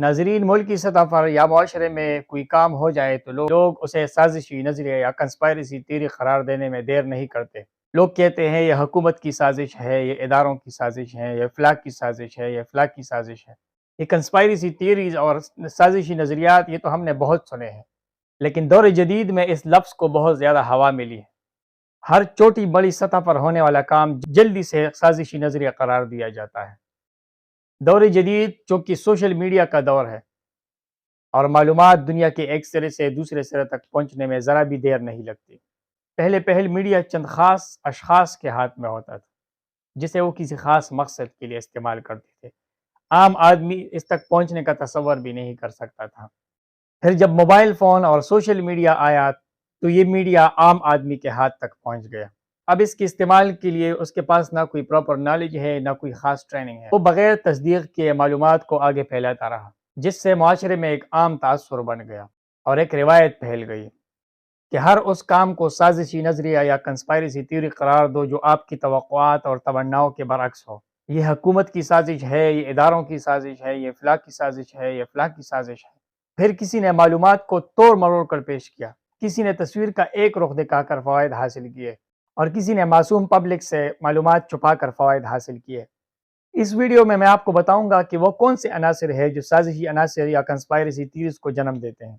ناظرین، ملک کی سطح پر یا معاشرے میں کوئی کام ہو جائے تو لوگ اسے سازشی نظریہ یا کنسپائرسی تھیوری قرار دینے میں دیر نہیں کرتے۔ لوگ کہتے ہیں یہ حکومت کی سازش ہے، یہ اداروں کی سازش ہے، یہ فلاں کی سازش ہے، یہ فلاں کی سازش ہے۔ یہ کنسپائرسی تھیوریز اور سازشی نظریات یہ تو ہم نے بہت سنے ہیں، لیکن دور جدید میں اس لفظ کو بہت زیادہ ہوا ملی ہے۔ ہر چھوٹی بڑی سطح پر ہونے والا کام جلدی سے سازشی نظریہ قرار دیا جاتا ہے۔ دور جدید چونکہ سوشل میڈیا کا دور ہے اور معلومات دنیا کے ایک سرے سے دوسرے سرے تک پہنچنے میں ذرا بھی دیر نہیں لگتی۔ پہلے میڈیا چند خاص اشخاص کے ہاتھ میں ہوتا تھا جسے وہ کسی خاص مقصد کے لیے استعمال کرتے تھے۔ عام آدمی اس تک پہنچنے کا تصور بھی نہیں کر سکتا تھا۔ پھر جب موبائل فون اور سوشل میڈیا آیا تو یہ میڈیا عام آدمی کے ہاتھ تک پہنچ گیا۔ اب اس کے استعمال کے لیے اس کے پاس نہ کوئی پراپر نالج ہے، نہ کوئی خاص ٹریننگ ہے۔ وہ بغیر تصدیق کے معلومات کو آگے پھیلاتا رہا، جس سے معاشرے میں ایک عام تاثر بن گیا اور ایک روایت پھیل گئی کہ ہر اس کام کو سازشی نظریہ یا کنسپائرسی تھیوری قرار دو جو آپ کی توقعات اور تمناؤں کے برعکس ہو۔ یہ حکومت کی سازش ہے، یہ اداروں کی سازش ہے، یہ فلاں کی سازش ہے، یہ فلاں کی سازش ہے۔ پھر کسی نے معلومات کو توڑ مروڑ کر پیش کیا، کسی نے تصویر کا ایک رخ دکھا کر فوائد حاصل کیے اور کسی نے معصوم پبلک سے معلومات چھپا کر فوائد حاصل کیے۔ اس ویڈیو میں آپ کو بتاؤں گا کہ وہ کون سے عناصر ہیں جو سازشی عناصر یا کنسپائرسی تھیوریز کو جنم دیتے ہیں۔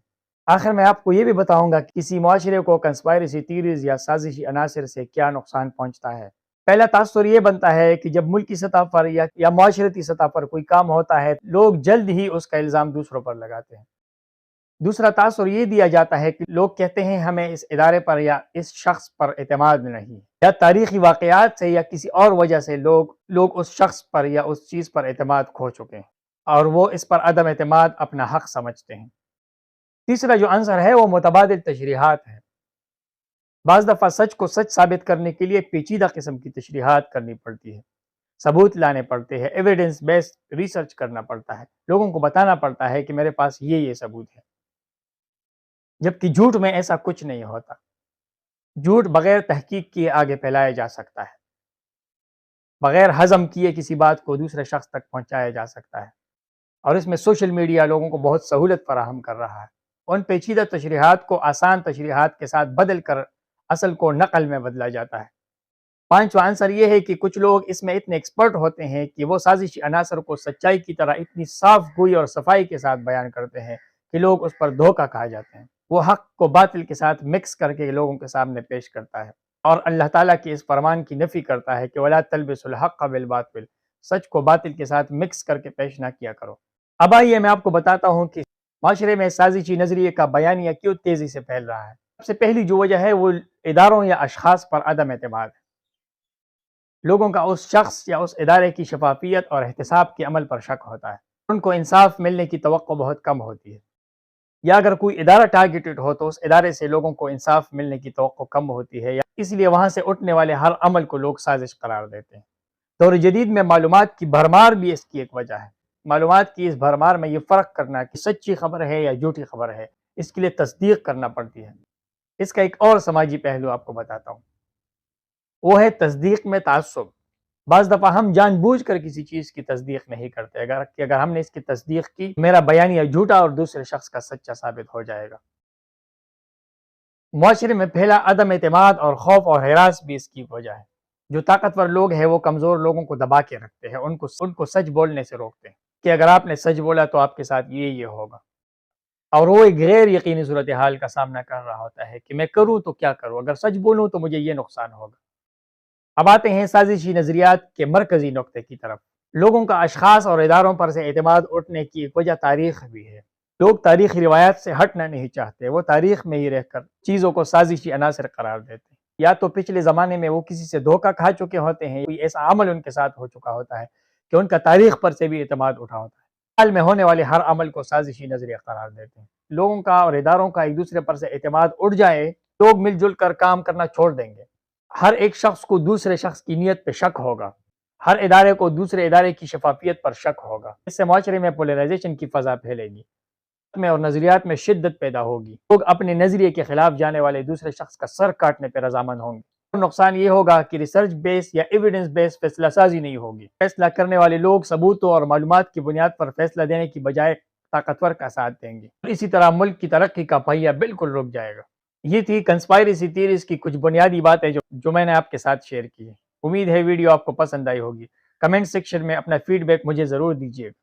آخر میں آپ کو یہ بھی بتاؤں گا کہ کسی معاشرے کو کنسپائرسی تھیوریز یا سازشی عناصر سے کیا نقصان پہنچتا ہے۔ پہلا تاثر یہ بنتا ہے کہ جب ملکی سطح پر یا معاشرتی سطح پر کوئی کام ہوتا ہے، لوگ جلد ہی اس کا الزام دوسروں پر لگاتے ہیں۔ دوسرا تاثر یہ دیا جاتا ہے کہ لوگ کہتے ہیں ہمیں اس ادارے پر یا اس شخص پر اعتماد نہیں، یا تاریخی واقعات سے یا کسی اور وجہ سے لوگ اس شخص پر یا اس چیز پر اعتماد کھو چکے ہیں اور وہ اس پر عدم اعتماد اپنا حق سمجھتے ہیں۔ تیسرا جو عنصر ہے وہ متبادل تشریحات ہے۔ بعض دفعہ سچ کو سچ ثابت کرنے کے لیے پیچیدہ قسم کی تشریحات کرنی پڑتی ہے، ثبوت لانے پڑتے ہیں، ایویڈنس بیسڈ ریسرچ کرنا پڑتا ہے، لوگوں کو بتانا پڑتا ہے کہ میرے پاس یہ ثبوت ہے۔ جبکہ جھوٹ میں ایسا کچھ نہیں ہوتا۔ جھوٹ بغیر تحقیق کیے آگے پھیلایا جا سکتا ہے، بغیر ہضم کیے کسی بات کو دوسرے شخص تک پہنچایا جا سکتا ہے، اور اس میں سوشل میڈیا لوگوں کو بہت سہولت فراہم کر رہا ہے۔ ان پیچیدہ تشریحات کو آسان تشریحات کے ساتھ بدل کر اصل کو نقل میں بدلا جاتا ہے۔ پانچواں عنصر یہ ہے کہ کچھ لوگ اس میں اتنے ایکسپرٹ ہوتے ہیں کہ وہ سازشی عناصر کو سچائی کی طرح اتنی صاف گوئی اور صفائی کے ساتھ بیان کرتے ہیں کہ لوگ اس پر دھوکہ کھا جاتے ہیں۔ وہ حق کو باطل کے ساتھ مکس کر کے لوگوں کے سامنے پیش کرتا ہے اور اللہ تعالیٰ کی اس فرمان کی نفی کرتا ہے کہ وَلَا تَلْبِسُوا الْحَقَّ بِالْبَاطِلِ، سچ کو باطل کے ساتھ مکس کر کے پیش نہ کیا کرو۔ اب آئیے میں آپ کو بتاتا ہوں کہ معاشرے میں سازشی نظریے کا بیانیہ کیوں تیزی سے پھیل رہا ہے۔ سب سے پہلی جو وجہ ہے وہ اداروں یا اشخاص پر عدم اعتماد ہے۔ لوگوں کا اس شخص یا اس ادارے کی شفافیت اور احتساب کے عمل پر شک ہوتا ہے۔ ان کو انصاف ملنے کی توقع بہت کم ہوتی ہے، یا اگر کوئی ادارہ ٹارگیٹڈ ہو تو اس ادارے سے لوگوں کو انصاف ملنے کی توقع کم ہوتی ہے، یا اس لیے وہاں سے اٹھنے والے ہر عمل کو لوگ سازش قرار دیتے ہیں۔ دور جدید میں معلومات کی بھرمار بھی اس کی ایک وجہ ہے۔ معلومات کی اس بھرمار میں یہ فرق کرنا کہ سچی خبر ہے یا جھوٹی خبر ہے، اس کے لیے تصدیق کرنا پڑتی ہے۔ اس کا ایک اور سماجی پہلو آپ کو بتاتا ہوں، وہ ہے تصدیق میں تعصب۔ بعض دفعہ ہم جان بوجھ کر کسی چیز کی تصدیق نہیں کرتے، اگر ہم نے اس کی تصدیق کی میرا بیانیہ جھوٹا اور دوسرے شخص کا سچا ثابت ہو جائے گا۔ معاشرے میں پھیلا عدم اعتماد اور خوف اور ہراس بھی اس کی وجہ ہے۔ جو طاقتور لوگ ہیں وہ کمزور لوگوں کو دبا کے رکھتے ہیں، ان کو سچ بولنے سے روکتے ہیں کہ اگر آپ نے سچ بولا تو آپ کے ساتھ یہ ہوگا، اور وہ ایک غیر یقینی صورتحال کا سامنا کر رہا ہوتا ہے کہ میں کروں تو کیا کروں، اگر سچ بولوں تو مجھے یہ نقصان ہوگا۔ اب آتے ہیں سازشی نظریات کے مرکزی نقطے کی طرف۔ لوگوں کا اشخاص اور اداروں پر سے اعتماد اٹھنے کی ایک وجہ تاریخ بھی ہے۔ لوگ تاریخی روایات سے ہٹنا نہیں چاہتے، وہ تاریخ میں ہی رہ کر چیزوں کو سازشی عناصر قرار دیتے ہیں۔ یا تو پچھلے زمانے میں وہ کسی سے دھوکہ کھا چکے ہوتے ہیں، کوئی ایسا عمل ان کے ساتھ ہو چکا ہوتا ہے کہ ان کا تاریخ پر سے بھی اعتماد اٹھا ہوتا ہے۔ حال میں ہونے والے ہر عمل کو سازشی نظریہ قرار دیتے ہیں۔ لوگوں کا اور اداروں کا ایک دوسرے پر سے اعتماد اٹھ جائے، لوگ مل جل کر کام کرنا چھوڑ دیں گے۔ ہر ایک شخص کو دوسرے شخص کی نیت پہ شک ہوگا، ہر ادارے کو دوسرے ادارے کی شفافیت پر شک ہوگا۔ اس سے معاشرے میں پولرائزیشن کی فضا پھیلے گی اور نظریات میں شدت پیدا ہوگی۔ لوگ اپنے نظریے کے خلاف جانے والے دوسرے شخص کا سر کاٹنے پہ رضامند ہوں گے۔ نقصان یہ ہوگا کہ ریسرچ بیس یا ایویڈنس بیس فیصلہ سازی نہیں ہوگی۔ فیصلہ کرنے والے لوگ ثبوتوں اور معلومات کی بنیاد پر فیصلہ دینے کی بجائے طاقتور کا ساتھ دیں گے، اسی طرح ملک کی ترقی کا پہیہ بالکل رک جائے گا۔ یہ تھی کنسپائریسی تھیریز کی کچھ بنیادی باتیں جو میں نے آپ کے ساتھ شیئر کی ہیں۔ امید ہے ویڈیو آپ کو پسند آئی ہوگی۔ کمنٹ سیکشن میں اپنا فیڈ بیک مجھے ضرور دیجیے گا۔